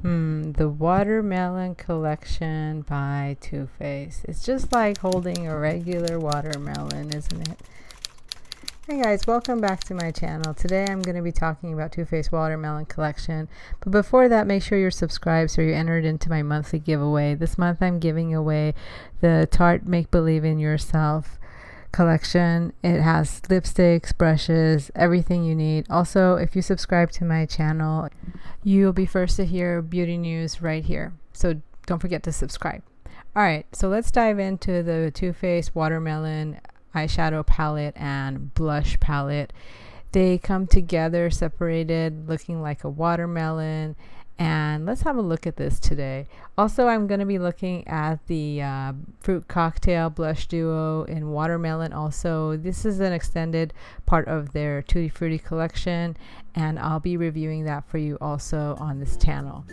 The Watermelon Collection by Too Faced. It's just like holding a regular watermelon, isn't it? Hey guys, welcome back to my channel. Today I'm going to be talking about Too Faced Watermelon Collection. But before that, make sure you're subscribed so you're entered into my monthly giveaway. This month I'm giving away the Tarte Make Believe in Yourself collection. It has lipsticks, brushes, everything you need. Also, if you subscribe to my channel, you'll be first to hear beauty news right here. So don't forget to subscribe. Alright, so let's dive into the Too Faced Watermelon eyeshadow palette and blush palette. They come together separated, looking like a watermelon. And let's have a look at this today. Also, I'm going to be looking at the Fruit Cocktail Blush Duo in Watermelon. Also, this is an extended part of their Tutti Frutti collection, and I'll be reviewing that for you also on this channel.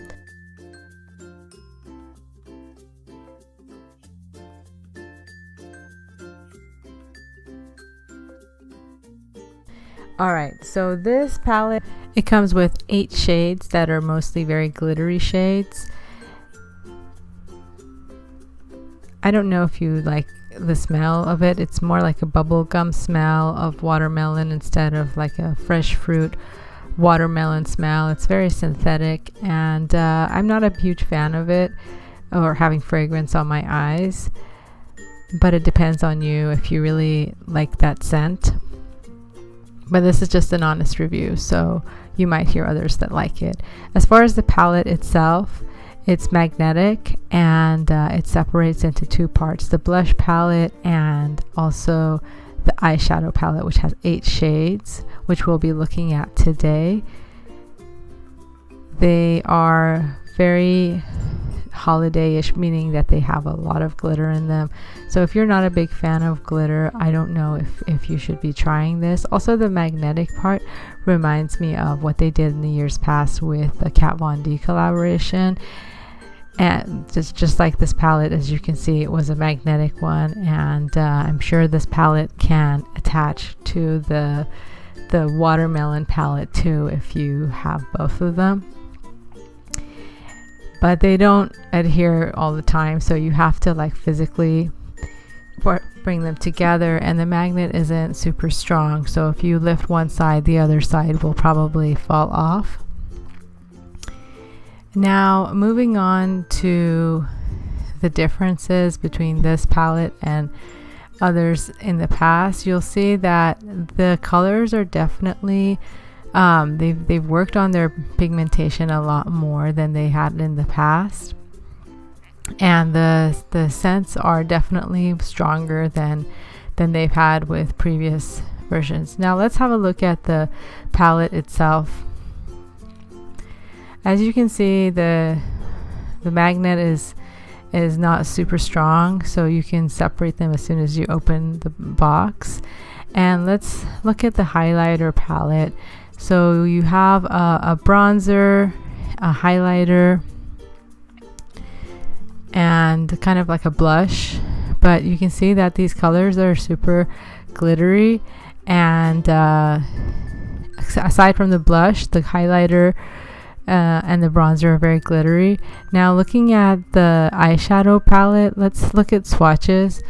Alright, so this palette, it comes with 8 shades that are mostly very glittery shades. I don't know if you like the smell of it. It's more like a bubblegum smell of watermelon instead of like a fresh fruit watermelon smell. It's very synthetic, and I'm not a huge fan of it or having fragrance on my eyes, but it depends on you if you really like that scent. But this is just an honest review, so you might hear others that like it. As far as the palette itself, it's magnetic, and it separates into 2 parts, the blush palette and also the eyeshadow palette, which has 8 shades, which we'll be looking at today. They are very holiday-ish, meaning that they have a lot of glitter in them. So if you're not a big fan of glitter, I don't know if you should be trying this. Also, the magnetic part reminds me of what they did in the years past with the Kat Von D collaboration. And just like this palette, as you can see, it was a magnetic one, and I'm sure this palette can attach to the watermelon palette too if you have both of them. But they don't adhere all the time, so you have to like physically bring them together, and the magnet isn't super strong, so if you lift one side, the other side will probably fall off. Now, moving on to the differences between this palette and others in the past, you'll see that the colors are definitely they've worked on their pigmentation a lot more than they had in the past, and the scents are definitely stronger than they've had with previous versions. Now let's have a look at the palette itself. As you can see, the magnet is not super strong, so you can separate them as soon as you open the box. And let's look at the highlighter palette. So you have a bronzer, a highlighter, and kind of like a blush, but you can see that these colors are super glittery, and aside from the blush, the highlighter and the bronzer are very glittery. Now looking at the eyeshadow palette, let's look at swatches.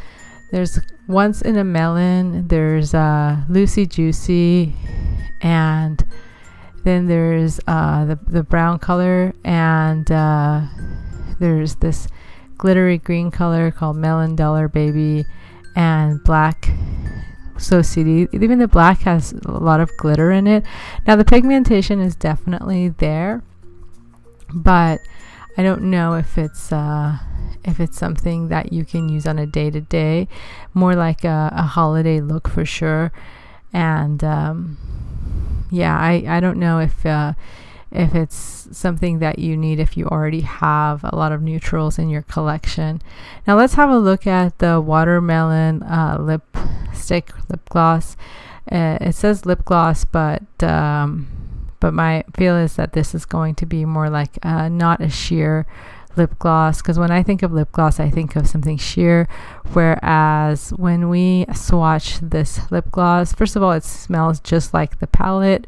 There's Once in a Melon, there's Loosey Juicy, and then there's the brown color, and there's this glittery green color called Melon Dollar Baby, and black So CD. Even the black has a lot of glitter in it. Now the pigmentation is definitely there, but I don't know if it's something that you can use on a day-to-day, more like a holiday look for sure. And yeah, I don't know if it's something that you need if you already have a lot of neutrals in your collection. Now let's have a look at the Watermelon lip gloss. It says lip gloss, but my feel is that this is going to be more like not a sheer lip gloss, because when I think of lip gloss, I think of something sheer, whereas when we swatch this lip gloss, first of all, it smells just like the palette.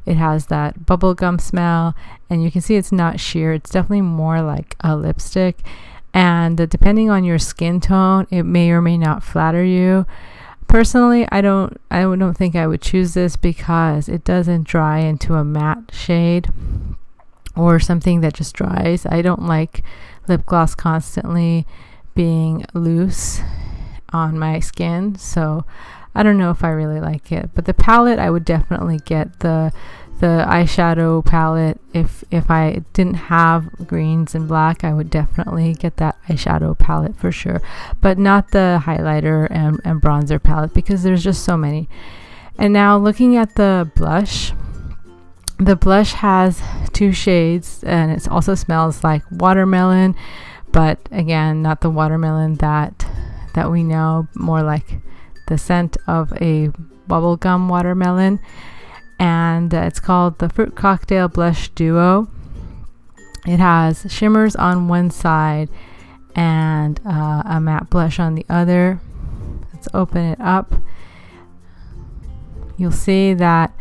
It has that bubblegum smell, and you can see it's not sheer. It's definitely more like a lipstick. And depending on your skin tone, it may or may not flatter you. Personally, I don't think I would choose this because it doesn't dry into a matte shade or something that just dries. I don't like lip gloss constantly being loose on my skin, so I don't know if I really like it. But the palette, I would definitely get the eyeshadow palette. If I didn't have greens and black, I would definitely get that eyeshadow palette for sure, but not the highlighter and bronzer palette because there's just so many. And now looking at the blush has 2 shades, and it also smells like watermelon, but again, not the watermelon that we know, more like the scent of a bubblegum watermelon. And it's called the Fruit Cocktail Blush Duo. It has shimmers on one side and a matte blush on the other. Let's open it up. You'll see that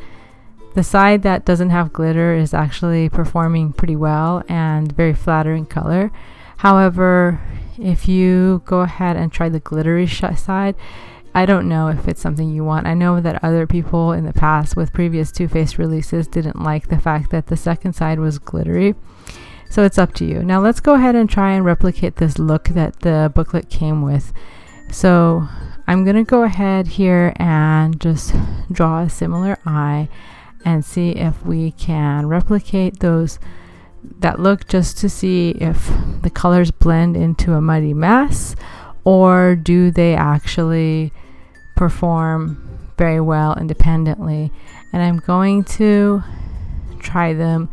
the side that doesn't have glitter is actually performing pretty well and very flattering color. However, if you go ahead and try the glittery side, I don't know if it's something you want. I know that other people in the past with previous Too Faced releases didn't like the fact that the second side was glittery. So it's up to you. Now let's go ahead and try and replicate this look that the booklet came with. So I'm going to go ahead here and just draw a similar eye and see if we can replicate that look, just to see if the colors blend into a muddy mess, or do they actually perform very well independently. And I'm going to try them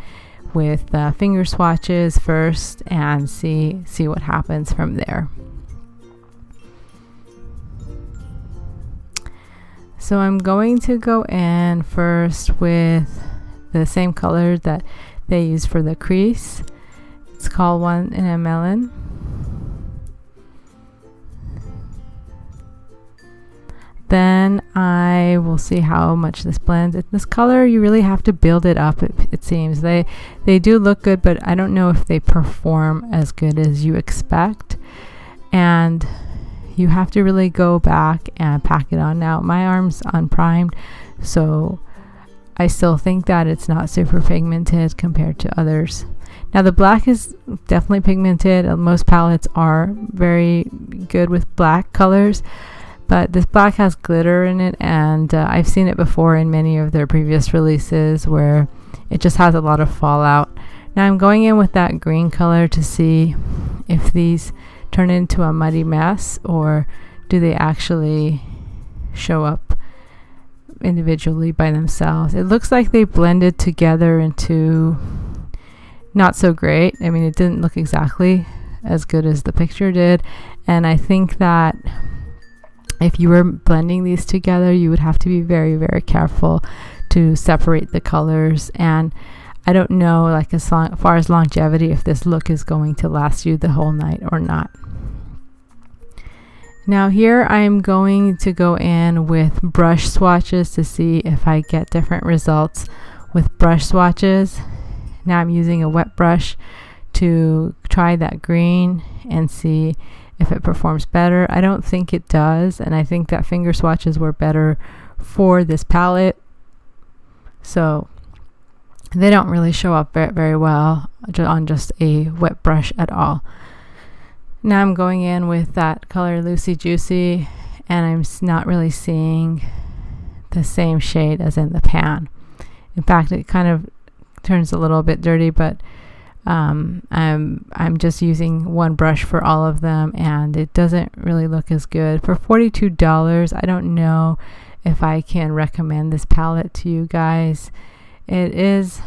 with finger swatches first and see what happens from there. So I'm going to go in first with the same color that they use for the crease. It's called One in a Melon. Then I will see how much this blends. This color, you really have to build it up, it seems. They do look good, but I don't know if they perform as good as you expect. And you have to really go back and pack it on. Now, my arm's unprimed, so I still think that it's not super pigmented compared to others. Now, the black is definitely pigmented. Most palettes are very good with black colors, but this black has glitter in it, and I've seen it before in many of their previous releases where it just has a lot of fallout. Now I'm going in with that green color to see if these turn into a muddy mess, or do they actually show up individually by themselves. It looks like they blended together into not so great. I mean, it didn't look exactly as good as the picture did, and I think that if you were blending these together, you would have to be very, very careful to separate the colors. And I don't know, like, as far as longevity, if this look is going to last you the whole night or not. Now here I'm going to go in with brush swatches to see if I get different results with brush swatches. Now I'm using a wet brush to try that green and see if it performs better. I don't think it does, and I think that finger swatches were better for this palette. So they don't really show up very well on just a wet brush at all. Now I'm going in with that color Loosey Juicy, and I'm not really seeing the same shade as in the pan. In fact, it kind of turns a little bit dirty, but I'm just using one brush for all of them, and it doesn't really look as good. For $42, I don't know if I can recommend this palette to you guys. It is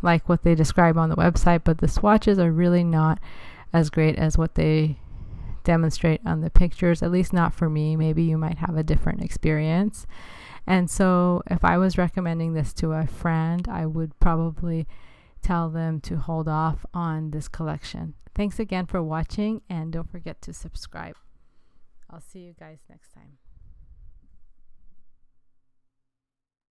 like what they describe on the website, but the swatches are really not as great as what they demonstrate on the pictures, at least not for me. Maybe you might have a different experience. And so if I was recommending this to a friend, I would probably tell them to hold off on this collection. Thanks again for watching, and don't forget to subscribe. I'll see you guys next time.